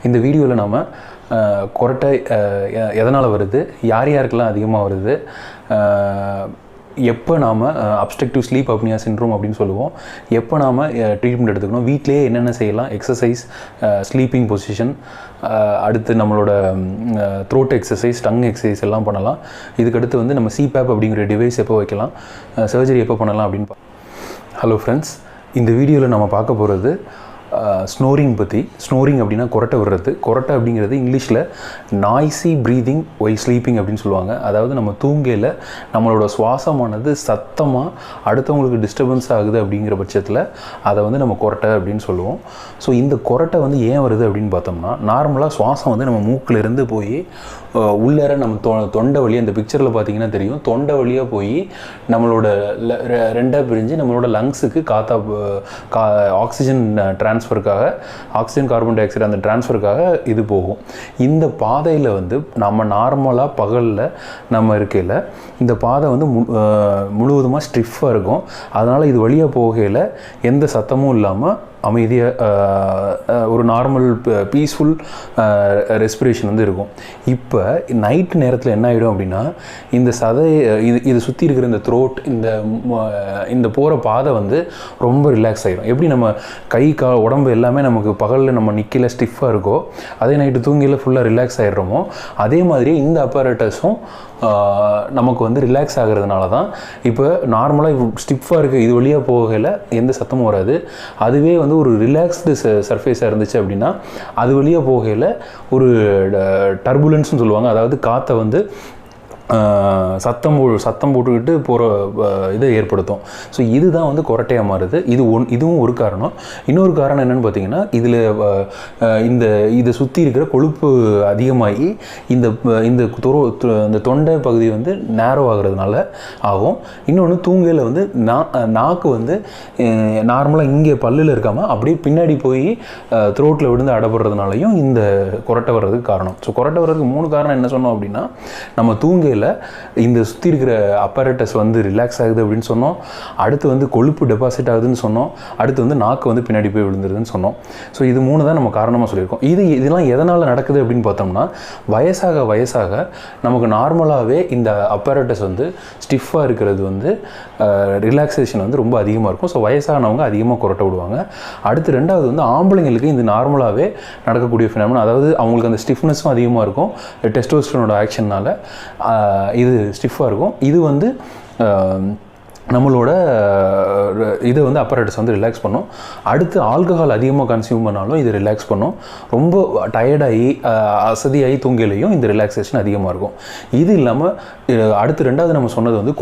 இந்த வீடியோவில் நாம் கொரட்டை எதனால் வருது, யார் யாருக்கெல்லாம் அதிகமாக வருது, எப்போ நாம் அப்ஸ்ட்ரக்டிவ் ஸ்லீப் அப்னியா சிண்ட்ரோம் அப்படின்னு சொல்லுவோம், எப்போ நாம் ட்ரீட்மெண்ட் எடுத்துக்கணும், வீட்டிலேயே என்னென்ன செய்யலாம், எக்ஸசைஸ், ஸ்லீப்பிங் பொசிஷன், அடுத்து நம்மளோட த்ரோட் எக்ஸசைஸ், டங் எக்ஸசைஸ் எல்லாம் பண்ணலாம். இதுக்கடுத்து வந்து நம்ம சிபேப் அப்படிங்கிற டிவைஸ் எப்போ வைக்கலாம், சர்ஜரி எப்போ பண்ணலாம் அப்படின்னு ஹலோ ஃப்ரெண்ட்ஸ், இந்த வீடியோவில் நம்ம பார்க்க போகிறது ஸ்னோரிங் பற்றி. ஸ்னோரிங் அப்படின்னா கொரட்டை விடுறது. கொரட்டை அப்படிங்கிறது இங்கிலீஷில் நாய்ஸி ப்ரீதிங் ஒய் ஸ்லீப்பிங் அப்படின்னு சொல்லுவாங்க. அதாவது நம்ம தூங்கையில் நம்மளோட சுவாசமானது சத்தமாக அடுத்தவங்களுக்கு டிஸ்டர்பன்ஸ் ஆகுது அப்படிங்கிற பட்சத்தில் அதை வந்து நம்ம கொரட்டை அப்படின்னு சொல்லுவோம். ஸோ இந்த கொரட்டை வந்து ஏன் வருது அப்படின்னு பார்த்தோம்னா, நார்மலாக சுவாசம் வந்து நம்ம மூக்கிலிருந்து போய் உள்ளேற நம்ம தொண்டை வழியாக, அந்த பிக்சரில் பார்த்தீங்கன்னா தெரியும், தொண்டை வழியாக போய் நம்மளோட ரெண்டாக பிரிஞ்சு நம்மளோட லங்ஸுக்கு ஆக்சிஜன் ட்ரான்ஸ்ஃபருக்காக, ஆக்சிஜன் கார்பன் டை ஆக்சைடு அந்த ட்ரான்ஸ்ஃபருக்காக இது போகும். இந்த பாதையில் வந்து நம்ம நார்மலாக பகலில் நம்ம இருக்கையில் இந்த பாதை வந்து முழுவதுமாக ஸ்டிஃபாக இருக்கும். அதனால் இது வழியாக போகையில் எந்த சத்தமும் இல்லாமல் அமைதியாக ஒரு நார்மல் பீஸ்ஃபுல் ரெஸ்பிரேஷன் வந்து இருக்கும். இப்போ நைட்டு நேரத்தில் என்ன ஆகிடும் அப்படின்னா, இந்த இது சுற்றி இருக்கிற இந்த த்ரோட், இந்த போகிற பாதை வந்து ரொம்ப ரிலாக்ஸ் ஆகிடும். எப்படி நம்ம கை உடம்பு எல்லாமே நமக்கு பகலில் நம்ம நிற்கல ஸ்டிஃபாக இருக்கோ, அதே நைட்டு தூங்கியில் ஃபுல்லாக ரிலாக்ஸ் ஆகிடுறோமோ, அதே மாதிரி இந்த அப்பரேட்டஸும் நமக்கு வந்து ரிலாக்ஸ் ஆகிறதுனால தான் இப்போ நார்மலாக ஸ்டிஃபாக இருக்குது, இது வழியாக போகையில் எந்த சத்தமும் வராது. அதுவே வந்து ஒரு ரிலாக்ஸ்டு சர்ஃபேஸாக இருந்துச்சு அப்படின்னா அது வழியாக போகையில் ஒரு டர்புலன்ஸ்னு சொல்லுவாங்க. அதாவது காற்றை வந்து சத்தம் போட்டுக்கிட்டு போகிற இதை ஏற்படுத்தும். ஸோ இதுதான் வந்து கொரட்டையாக மாறுது. இதுவும் ஒரு காரணம். இன்னொரு காரணம் என்னென்னு பார்த்தீங்கன்னா, இதை சுற்றி இருக்கிற கொழுப்பு அதிகமாகி இந்த தொண்டை பகுதி வந்து நேரோ ஆகிறதுனால ஆகும். இன்னொன்று தூங்கையில் வந்து நாக்கு வந்து நார்மலாக இங்கே பல்லில் இருக்காமல் அப்படியே பின்னாடி போய் த்ரோட்டில் விழுந்து அடப்படுறதுனாலையும் இந்த கொரட்டை வர்றதுக்கு காரணம். ஸோ கொரட்டை வர்றதுக்கு 3 காரணம் என்ன சொன்னோம் அப்படின்னா, நம்ம தூங்கையில் இந்த சுற்றி இருக்கிற அப்பரேட்டஸ் வந்து ரிலாக்ஸ் ஆகுது அப்படின்னு சொன்னோம், அடுத்து வந்து கொழுப்பு டெபாசிட் ஆகுதுன்னு சொன்னோம், அடுத்து வந்து நாக்கு வந்து பின்னாடி போய் விழுந்துருதுன்னு சொன்னோம். ஸோ இது 3 தான் நம்ம காரணமாக சொல்லியிருக்கோம். இதெல்லாம் எதனால் நடக்குது அப்படின்னு பார்த்தோம்னா, வயசாக நமக்கு நார்மலாகவே இந்த அப்பரேட்டஸ் வந்து ஸ்டிஃபாக இருக்கிறது வந்து ரிலாக்ஸேஷன் வந்து ரொம்ப அதிகமாக இருக்கும். ஸோ வயசானவங்க அதிகமாக கொரட்டை விடுவாங்க. அடுத்து 2வது வந்து ஆம்பளைங்களுக்கு இது நார்மலாகவே நடக்கக்கூடிய ஃபினாமினா. அதாவது அவங்களுக்கு அந்த ஸ்டிஃப்னஸும் அதிகமாக இருக்கும், டெஸ்டோஸ்டரோனோட ஆக்ஷனால் இது ஸ்டிஃபாக இருக்கும். இது வந்து நம்மளோட இதை வந்து அப்பரேட்டஸ் வந்து ரிலாக்ஸ் பண்ணும். அடுத்து ஆல்கஹால் அதிகமாக கன்சியூம் பண்ணாலும் இது ரிலாக்ஸ் பண்ணும். ரொம்ப டயர்டாகி அசதியாகி தூங்கிலையும் இந்த ரிலாக்ஸேஷன் அதிகமாக இருக்கும். இது இல்லாமல் அடுத்து 2வது நம்ம சொன்னது வந்து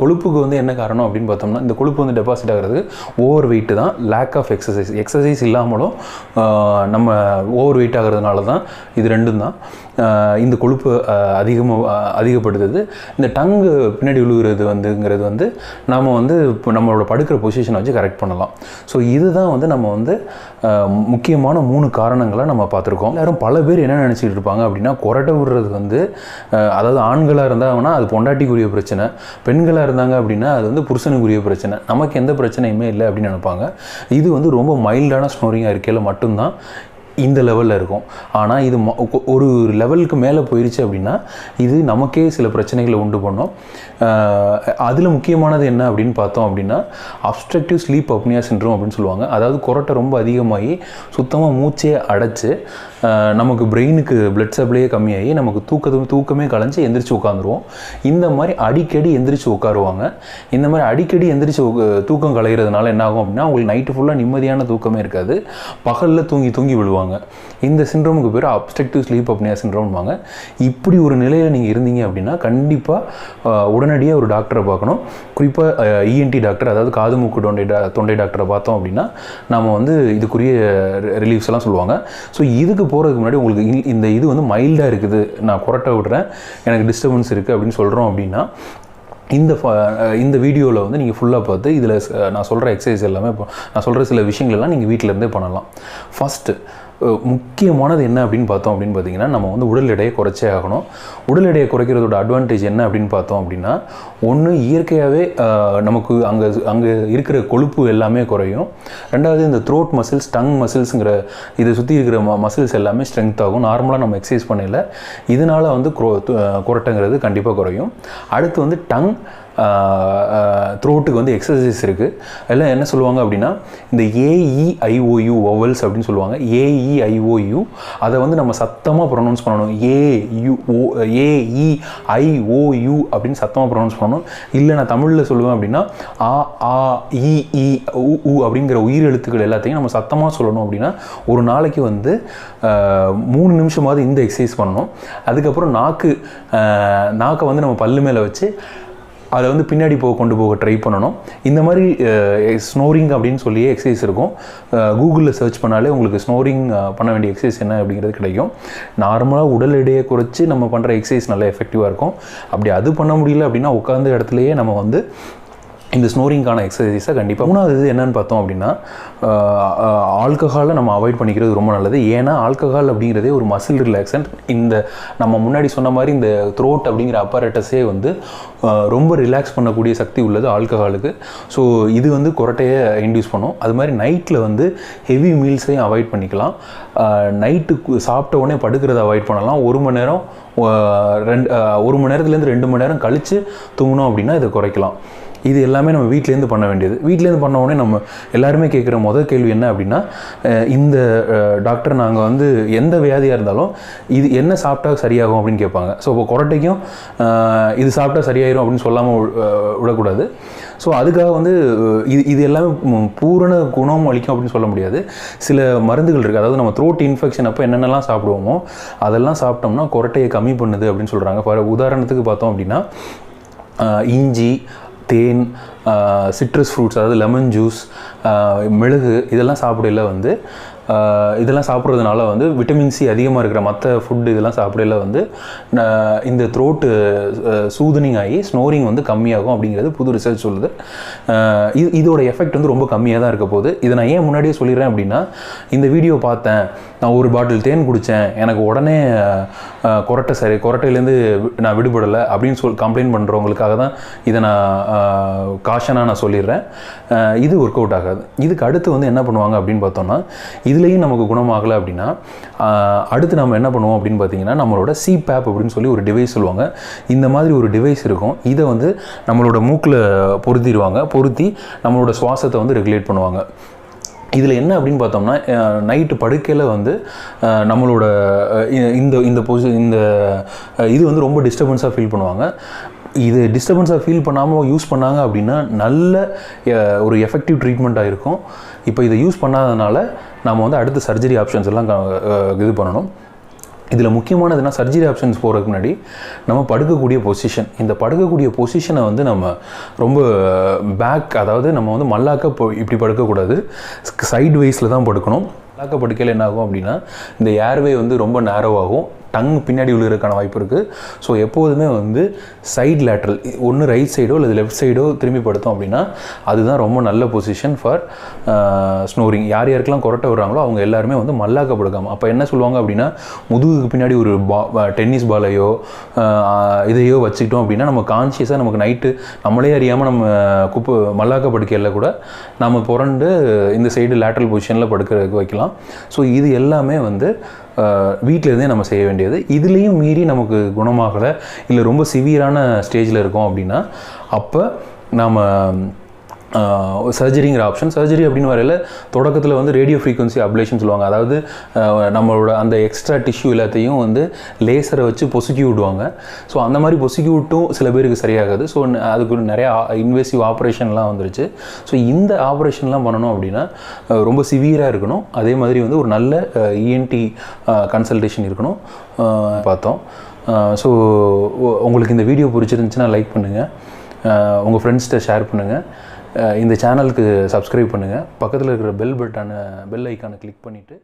கொழுப்புக்கு வந்து என்ன காரணம் அப்படின்னு பார்த்தோம்னா, இந்த கொழுப்பு வந்து டெபாசிட் ஆகிறது ஓவர் வெயிட்டு தான், லேக் ஆஃப் எக்ஸசைஸ் இல்லாமலும் நம்ம ஓவர் வெயிட் ஆகிறதுனால தான். இது 2ம் தான் இந்த கொழுப்பு அதிகப்படுத்துது. இந்த டங்கு பின்னாடி விழுகிறது வந்துங்கிறது வந்து நம்ம வந்து இப்போ நம்மளோட படுக்கிற பொசிஷனை வச்சு கரெக்ட் பண்ணலாம். ஸோ இதுதான் வந்து நம்ம வந்து முக்கியமான 3 காரணங்களை நம்ம பார்த்துருக்கோம். எல்லாரும் பல பேர் என்ன நினச்சிக்கிட்டு இருப்பாங்க அப்படின்னா, கொரட்டை விடுறது வந்து அதாவது ஆண்களாக இருந்தாங்கன்னா அது பொண்டாட்டிக்குரிய பிரச்சனை, பெண்களாக இருந்தாங்க அப்படின்னா அது வந்து புருஷனுக்குரிய பிரச்சனை, நமக்கு எந்த பிரச்சனையுமே இல்லை அப்படின்னு நினைப்பாங்க. இது வந்து ரொம்ப மைல்டான ஸ்னோரிங்காக இருக்கையில் மட்டும்தான் இந்த லெவலில் இருக்கும். ஆனால் இது ஒரு லெவலுக்கு மேலே போயிடுச்சு அப்படின்னா இது நமக்கே சில பிரச்சனைகளை உண்டு பண்ணும். அதில் முக்கியமானது என்ன அப்படின்னு பார்த்தோம் அப்படின்னா, அப்ஸ்ட்ரக்டிவ் ஸ்லீப் அப்னியா சிண்ட்ரோம் அப்படின்னு சொல்லுவாங்க. அதாவது கொரட்டை ரொம்ப அதிகமாகி சுத்தமாக மூச்சே அடைச்சு நமக்கு பிரெயினுக்கு பிளட் சப்ளையே கம்மியாகி நமக்கு தூக்கமே கலைஞ்சி எந்திரிச்சு உட்காந்துருவோம். இந்த மாதிரி அடிக்கடி எந்திரிச்சு உட்காருவாங்க. இந்த மாதிரி அடிக்கடி எந்திரிச்சு தூக்கம் கலைகிறதுனால என்ன ஆகும் அப்படின்னா, உங்களுக்கு நைட்டு ஃபுல்லாக நிம்மதியான தூக்கமே இருக்காது, பகலில் தூங்கி விழுவாங்க. இந்த சிண்ட்ரோமுக்கு பேர் அப்ஸ்ட்ரக்டிவ் ஸ்லீப் அப்னியா சிண்ட்ரோம்வாங்க. இப்படி ஒரு நிலையில் நீங்கள் இருந்தீங்க அப்படின்னா கண்டிப்பாக உடனடியாக ஒரு டாக்டரை பார்க்கணும். குறிப்பாக இஎன்டி டாக்டர், அதாவது காது மூக்கு தொண்டை டாக்டரை பார்த்தோம் அப்படின்னா நம்ம வந்து இதுக்குரிய ரிலீஃப்ஸ் எல்லாம் சொல்லுவாங்க. ஸோ இதுக்கு போகிறதுக்கு முன்னாடி உங்களுக்கு இந்த இது வந்து மைல்டாக இருக்குது, நான் கொரட்டை விடுறேன், எனக்கு டிஸ்டர்பன்ஸ் இருக்குது அப்படின்னு சொல்கிறோம் அப்படின்னா இந்த வீடியோவில் வந்து நீங்கள் ஃபுல்லாக பார்த்து இதில் நான் சொல்கிற எக்ஸசைஸ் எல்லாமே, நான் சொல்கிற சில விஷயங்கள் எல்லாம் நீங்கள் வீட்டிலேருந்தே பண்ணலாம். ஃபஸ்ட்டு முக்கியமானது என்ன அப்படின்னு பார்த்தோம் அப்படின்னு பார்த்தீங்கன்னா, நம்ம வந்து உடல் எடையை குறைச்சே ஆகணும். உடல் எடையை குறைக்கிறதோட அட்வான்டேஜ் என்ன அப்படின்னு பார்த்தோம் அப்படின்னா, ஒன்று இயற்கையாகவே நமக்கு அங்கே இருக்கிற கொழுப்பு எல்லாமே குறையும். ரெண்டாவது இந்த த்ரோட் மசில்ஸ், டங் மசில்ஸுங்கிற இதை சுற்றி இருக்கிற மசில்ஸ் எல்லாமே ஸ்ட்ரென்த் ஆகும். நார்மலாக நம்ம எக்ஸசைஸ் பண்ணல இதனால் வந்து குரட்டைங்கிறது கண்டிப்பாக குறையும். அடுத்து வந்து டங் த்ரோட்டுக்கு வந்து எக்ஸசைஸ் இருக்குது. எல்லாம் என்ன சொல்லுவாங்க அப்படின்னா, இந்த AEIOU வவல்ஸ் அப்படின்னு சொல்லுவாங்க. AEIOU அதை வந்து நம்ம சத்தமாக ப்ரொனவுன்ஸ் பண்ணணும். AEIOU அப்படின்னு சத்தமாக ப்ரொனவுன்ஸ் பண்ணணும். இல்லை நான் தமிழில் சொல்லுவேன் அப்படின்னா ஆ ஆ இ இ உ அப்படிங்கிற உயிர் எழுத்துக்கள் எல்லாத்தையும் நம்ம சத்தமாக சொல்லணும். அப்படின்னா ஒரு நாளைக்கு வந்து 3 நிமிஷமாவது இந்த எக்ஸசைஸ் பண்ணணும். அதுக்கப்புறம் நாக்கை வந்து நம்ம பல்லு மேலே வச்சு அதை வந்து பின்னாடி கொண்டு போக ட்ரை பண்ணணும். இந்த மாதிரி ஸ்னோரிங் அப்படின்னு சொல்லி எக்ஸசைஸ் இருக்கும். கூகுளில் சர்ச் பண்ணாலே உங்களுக்கு ஸ்னோரிங் பண்ண வேண்டிய எக்ஸசைஸ் என்ன அப்படிங்கிறது கிடைக்கும். நார்மலாக உடல் எடையை குறைச்சி நம்ம பண்ணுற எக்ஸசைஸ் நல்லா எஃபெக்டிவாக இருக்கும். அப்படி அது பண்ண முடியல அப்படின்னா உட்கார்ந்த இடத்துலையே நம்ம வந்து இந்த ஸ்னோரிங்கான எக்ஸசைஸை கண்டிப்பாக. மூணாவது இது என்னென்னு பார்த்தோம் அப்படின்னா, ஆல்கஹாலை நம்ம அவாய்ட் பண்ணிக்கிறது ரொம்ப நல்லது. ஏன்னா ஆல்கஹால் அப்படிங்கிறதே ஒரு மசில் ரிலாக்ஸன்ட். இந்த நம்ம முன்னாடி சொன்ன மாதிரி இந்த த்ரோட் அப்படிங்கிற அப்பரேட்டஸே வந்து ரொம்ப ரிலாக்ஸ் பண்ணக்கூடிய சக்தி உள்ளது ஆல்கஹாலுக்கு. ஸோ இது வந்து குரட்டையை இன்டியூஸ் பண்ணும். அது மாதிரி நைட்டில் வந்து ஹெவி மீல்ஸையும் அவாய்ட் பண்ணிக்கலாம். நைட்டு சாப்பிட்ட உடனே படுக்கிறத அவாய்ட் பண்ணலாம். 1 மணி நேரம் 1 மணி நேரத்துலேருந்து 2 மணி நேரம் கழித்து தூங்கணும் அப்படின்னா இதை குறைக்கலாம். இது எல்லாமே நம்ம வீட்டிலேருந்து பண்ண வேண்டியது. வீட்டிலேருந்து பண்ண உடனே நம்ம எல்லாருமே கேட்குற முதல் கேள்வி என்ன அப்படின்னா, இந்த டாக்டர் நாங்கள் வந்து எந்த வியாதியாக இருந்தாலும் இது என்ன சாப்பிட்டா சரியாகும் அப்படின்னு கேட்பாங்க. ஸோ இப்போ குரட்டைக்கும் இது சாப்பிட்டா சரியாயிரும் அப்படின்னு சொல்லாமல் விடக்கூடாது. ஸோ அதுக்காக வந்து இது எல்லாமே பூரண குணம் அளிக்கும் அப்படின்னு சொல்ல முடியாது. சில மருந்துகள் இருக்குது. அதாவது நம்ம த்ரோட் இன்ஃபெக்ஷன் அப்போ என்னென்னலாம் சாப்பிடுவோமோ அதெல்லாம் சாப்பிட்டோம்னா குரட்டையை கம்மி பண்ணுது அப்படின்னு சொல்கிறாங்க. உதாரணத்துக்கு பார்த்தோம் அப்படின்னா, இஞ்சி, தேன், சிட்ரஸ் ஃப்ரூட்ஸ், அதாவது லெமன் ஜூஸ், மிளகு இதெல்லாம் சாப்பிடல வந்து இதெல்லாம் சாப்பிட்றதுனால வந்து விட்டமின் சி அதிகமாக இருக்கிற மற்ற ஃபுட்டு இதெல்லாம் சாப்பிடல வந்து இந்த த்ரோட்டு சூதனிங் ஆகி ஸ்னோரிங் வந்து கம்மியாகும் அப்படிங்கிறது புது ரிசர்ச் சொல்லுது. இதோட எஃபெக்ட் வந்து ரொம்ப கம்மியாக தான் இருக்க போகுது. இதை நான் ஏன் முன்னாடியே சொல்லிடுறேன் அப்படின்னா, இந்த வீடியோ பார்த்தேன், நான் ஒரு பாட்டில் தேன் குடித்தேன், எனக்கு உடனே குரட்டையிலேருந்து நான் விடுபடலை அப்படின்னு கம்ப்ளைண்ட் பண்ணுறவங்களுக்காக தான் இதை நான் காஷனாக நான் சொல்லிடுறேன். இது ஒர்க் அவுட் ஆகாது. இதுக்கு அடுத்து வந்து என்ன பண்ணுவாங்க அப்படின்னு பார்த்தோம்னா, இதுலேயும் நமக்கு குணமாகலை அப்படின்னா அடுத்து நம்ம என்ன பண்ணுவோம் அப்படின்னு பார்த்தீங்கன்னா, நம்மளோட CPAP அப்படின்னு சொல்லி ஒரு டிவைஸ் சொல்லுவாங்க. இந்த மாதிரி ஒரு டிவைஸ் இருக்கும். இதை வந்து நம்மளோட மூக்கில் பொருத்தி நம்மளோட சுவாசத்தை வந்து ரெகுலேட் பண்ணுவாங்க. இதில் என்ன அப்படின்னு பார்த்தோம்னா, நைட்டு படுக்கையில் வந்து நம்மளோட இது வந்து ரொம்ப டிஸ்டர்பன்ஸாக ஃபீல் பண்ணுவாங்க. இது டிஸ்டர்பன்ஸாக ஃபீல் பண்ணாமல் யூஸ் பண்ணாங்க அப்படின்னா நல்ல ஒரு எஃபெக்டிவ் ட்ரீட்மெண்ட்டாக இருக்கும். இப்போ இதை யூஸ் பண்ணாதனால நம்ம வந்து அடுத்த சர்ஜரி ஆப்ஷன்ஸ் எல்லாம் இது பண்ணணும். இதில் முக்கியமானதுன்னா, சர்ஜரி ஆப்ஷன்ஸ் போகிறதுக்கு முன்னாடி நம்ம படுக்கக்கூடிய பொசிஷன், இந்த படுக்கக்கூடிய பொசிஷனை வந்து நம்ம ரொம்ப அதாவது நம்ம வந்து மல்லாக்க இப்படி படுக்கக்கூடாது, சைட் வைஸில் தான் படுக்கணும். மல்லாக்க படுக்கையில் என்ன ஆகும் அப்படின்னா, இந்த ஏர்வே வந்து ரொம்ப நேரோவாகும், டங் பின்னாடி விழுகிறதுக்கான வாய்ப்பு இருக்குது. ஸோ எப்போதுமே வந்து சைட் லேட்ரல், ஒன்று ரைட் சைடோ இல்லை லெஃப்ட் சைடோ திரும்பி படுத்தோம் அப்படின்னா அதுதான் ரொம்ப நல்ல பொசிஷன் ஃபார் ஸ்னோரிங். யாருக்கெல்லாம் குரட்டை வர்றாங்களோ அவங்க எல்லாருமே வந்து மல்லாக்க படுக்காமல், அப்போ என்ன சொல்லுவாங்க அப்படின்னா, முதுகுக்கு பின்னாடி ஒரு டென்னிஸ் பாலையோ இதையோ வச்சுக்கிட்டோம் அப்படின்னா நம்ம கான்ஷியஸாக நமக்கு நைட்டு நம்மளே அறியாமல் நம்ம மல்லாக்க படுக்கையில் கூட நம்ம புரண்டு இந்த சைடு லேட்ரல் பொசிஷனில் படுக்கிறதுக்கு வைக்கலாம். ஸோ இது எல்லாமே வந்து வீட்டிலேருந்தே நம்ம செய்ய வேண்டியது. இதுலேயும் மீறி நமக்கு குணமாகலை, இல்லை ரொம்ப சிவியரான ஸ்டேஜில் இருக்கோம் அப்படின்னா அப்போ நாம் சர்ஜரிங்கிற ஆப்ஷன். சர்ஜரி அப்படின்னு வரையில் தொடக்கத்தில் வந்து ரேடியோ ஃப்ரீக்வன்சி அப்ளேஷன் சொல்லுவாங்க. அதாவது நம்மளோட அந்த எக்ஸ்ட்ரா டிஷ்யூ எல்லாத்தையும் வந்து லேசரை வச்சு பொசுக்கி விடுவாங்க. ஸோ அந்த மாதிரி பொசுக்கி விட்டும் சில பேருக்கு சரியாகாது. ஸோ அதுக்கு நிறையா இன்வேசிவ் ஆப்ரேஷன்லாம் வந்துருச்சு. ஸோ இந்த ஆப்ரேஷன்லாம் பண்ணணும் அப்படின்னா ரொம்ப சிவியராக இருக்கணும். அதே மாதிரி வந்து ஒரு நல்ல ENT கன்சல்டேஷன் இருக்கணும் பார்த்தோம். ஸோ உங்களுக்கு இந்த வீடியோ பிடிச்சிருந்துச்சுன்னா லைக் பண்ணுங்கள், உங்கள் ஃப்ரெண்ட்ஸ்கிட்ட ஷேர் பண்ணுங்கள், இந்த சேனலுக்கு சப்ஸ்கிரைப் பண்ணுங்கள், பக்கத்தில் இருக்கிற பெல் ஐக்கானை கிளிக் பண்ணிவிட்டு